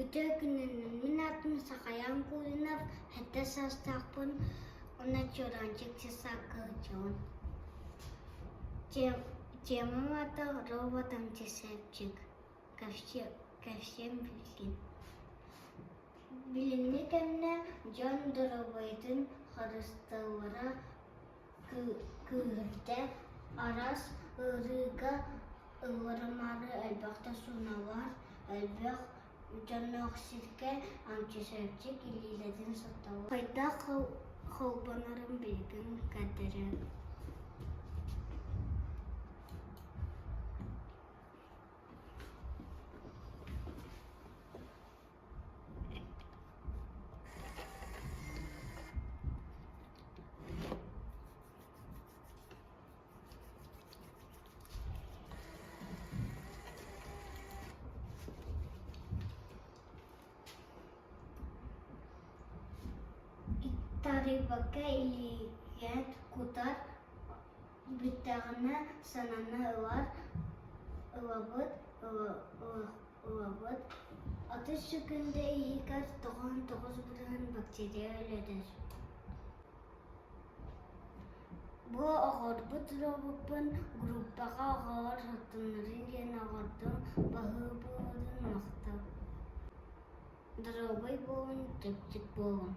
Өтө күнүнүн мен атым Сахаян Гуринов састақпын, она Чуораанчык чесакычын. Темам аты роботом Чэбдик. Ковсем билген. Билинне кемне жон дробойтын харысталара кыгырда арас ырыга ылырмары әлбәқта суналар әлбәқ Жанноксидке Чэбдик илиледин саталы. Кайда холбанарын билген кадыры. Тарибакка илиген кутар биттагына сананы ылабыт атыс жүкінде егер 99 бірін бактерия өлөдür. Бу агырбыт роботпун группага агар хаттынырын жен агардын бахы болудун мактап. Дробой болун, Чэбдик болун.